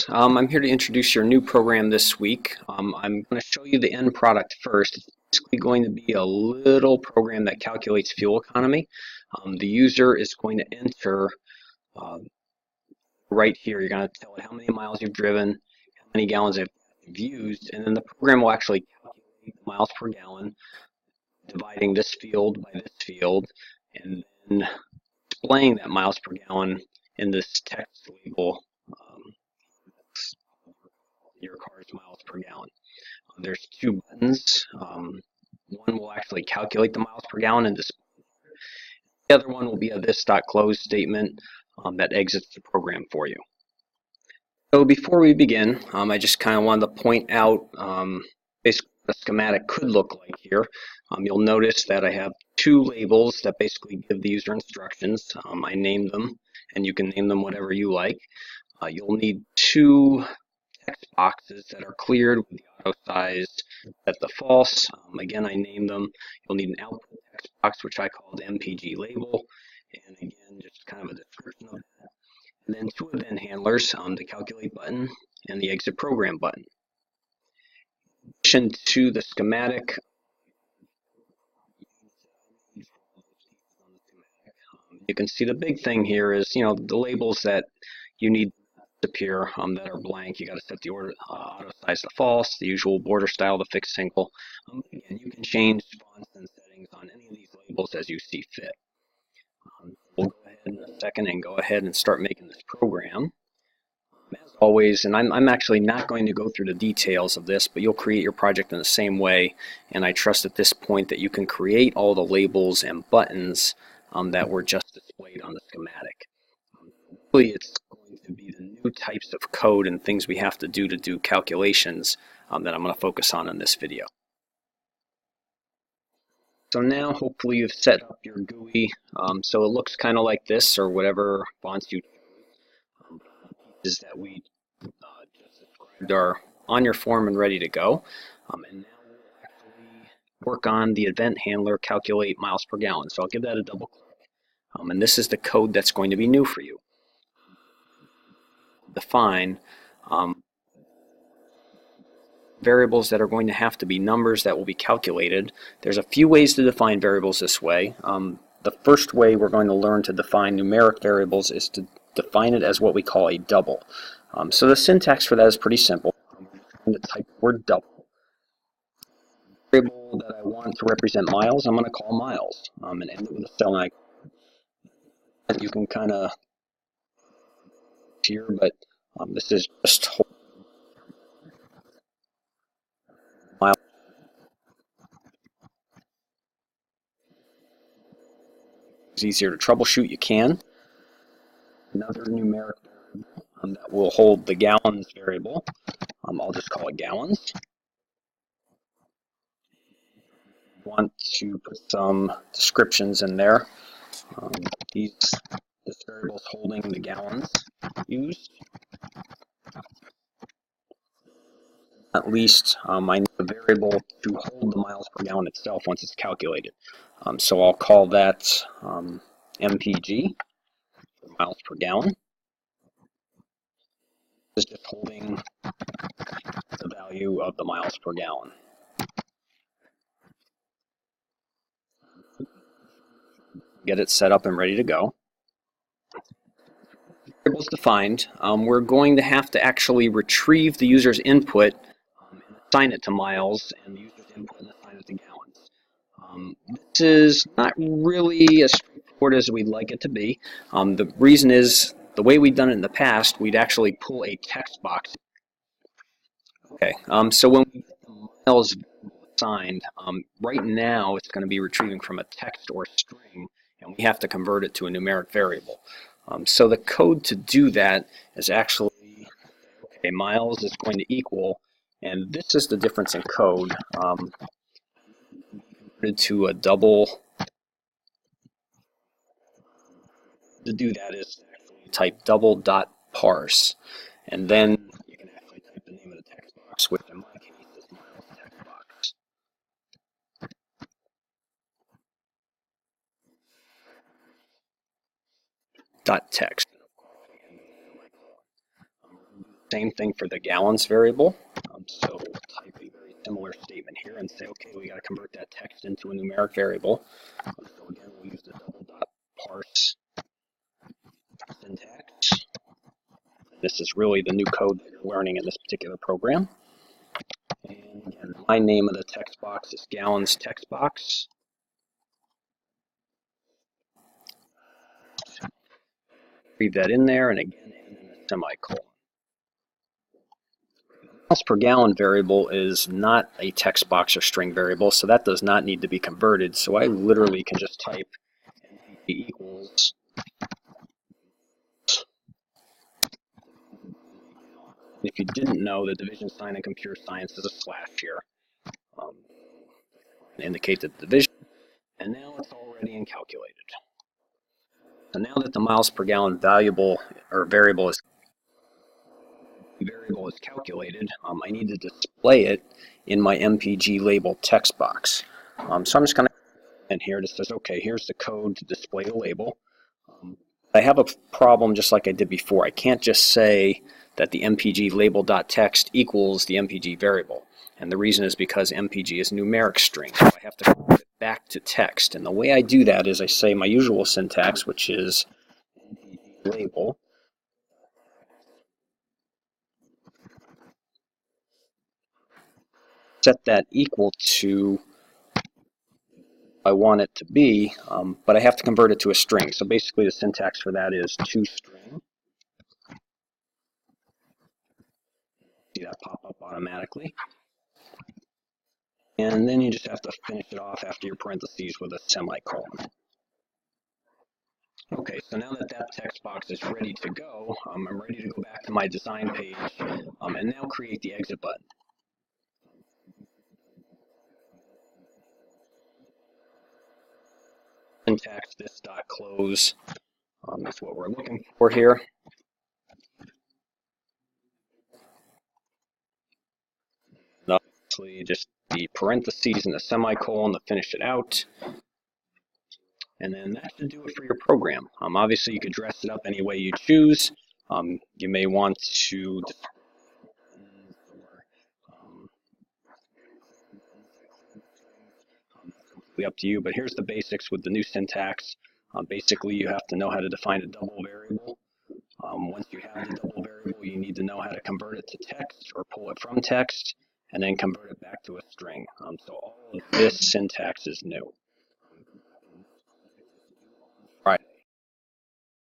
I'm here to introduce your new program this week. I'm going to show you the end product first. It's basically going to be a little program that calculates fuel economy. The user is going to enter right here. You're going to tell it how many miles you've driven, how many gallons you've used, and then the program will actually calculate the miles per gallon, dividing this field by this field, and then displaying that miles per gallon in this text label. Your car's miles per gallon. There's two buttons. One will actually calculate the miles per gallon and display. The other one will be a this.close statement that exits the program for you. So before we begin, I just kind of wanted to point out basically what a schematic could look like here. You'll notice that I have two labels that basically give the user instructions. I named them, and you can name them whatever you like. You'll need two text boxes that are cleared with the auto size set to false. Again, I named them. You'll need an output text box, which I called MPG label, and again, just kind of a description of that. And then two event handlers, the calculate button and the exit program button. In addition to the schematic, you can see the big thing here is, the labels that you need appear that are blank. You got to set the auto size to false, the usual border style to fixed single. Again, you can change fonts and settings on any of these labels as you see fit. We'll go ahead in a second and go ahead and start making this program. As always, and I'm actually not going to go through the details of this, but you'll create your project in the same way, and I trust at this point that you can create all the labels and buttons that were just displayed on the schematic. Really, it's going to be the new types of code and things we have to do calculations that I'm going to focus on in this video. So now hopefully you've set up your GUI so it looks kind of like this or whatever fonts you chose. Pieces that we just described are on your form and ready to go. And now we'll actually work on the event handler calculate miles per gallon. So I'll give that a double click. And this is the code that's going to be new for you. Define variables that are going to have to be numbers that will be calculated. There's a few ways to define variables this way. The first way we're going to learn to define numeric variables is to define it as what we call a double. So the syntax for that is pretty simple. I'm going to type the word double. The variable that I want to represent miles, I'm going to call miles and end it with a cell icon. You can kind of here, but this is just miles. It's easier to troubleshoot. You can. Another numeric variable that will hold the gallons variable. I'll just call it gallons. Want to put some descriptions in there. This variable is holding the gallons used. At least I need a variable to hold the miles per gallon itself once it's calculated. So I'll call that MPG, miles per gallon. It's just holding the value of the miles per gallon. Get it set up and ready to go. Variables defined, we're going to have to actually retrieve the user's input and assign it to miles, and the user's input and assign it to gallons. This is not really as straightforward as we'd like it to be. The reason is, the way we've done it in the past, we'd actually pull a text box. Okay, so when we get the miles assigned, right now it's going to be retrieving from a text or string, and we have to convert it to a numeric variable. So the code to do that is actually, okay, miles is going to equal, and this is the difference in code, converted to a double. To do that is actually type double dot parse, and then you can actually type the name of the text box, which in my case is miles text box. Dot text. Same thing for the gallons variable. So we'll type a very similar statement here and say, okay, we got to convert that text into a numeric variable. So again, we'll use the double dot parse syntax. This is really the new code that you're learning in this particular program. And again, my name of the text box is gallons text box. Leave that in there, and again, and then a semicolon. Miles per gallon variable is not a text box or string variable, so that does not need to be converted. So I literally can just type NPG equals if you didn't know, the division sign in computer science is a slash here. Indicate the division, and now it's already calculated. So now that the miles per gallon variable is calculated, I need to display it in my MPG label text box. So I'm just going to and here it says, okay, here's the code to display the label. I have a problem just like I did before. I can't just say that the MPG label.text equals the MPG variable. And the reason is because MPG is numeric string. So I have to convert it back to text. And the way I do that is I say my usual syntax, which is MPG label. Set that equal to I want it to be, but I have to convert it to a string. So basically the syntax for that is toString. See that pop up automatically. And then you just have to finish it off after your parentheses with a semicolon. Okay, so now that that text box is ready to go, I'm ready to go back to my design page and now create the exit button. Syntax this dot close is what we're looking for here. And obviously, just the parentheses and the semicolon to finish it out. And then that should do it for your program. Obviously, you could dress it up any way you choose. You may want to up to you, but here's the basics with the new syntax. Basically, you have to know how to define a double variable. Once you have the double variable, you need to know how to convert it to text or pull it from text, and then convert it back to a string. So all of this syntax is new.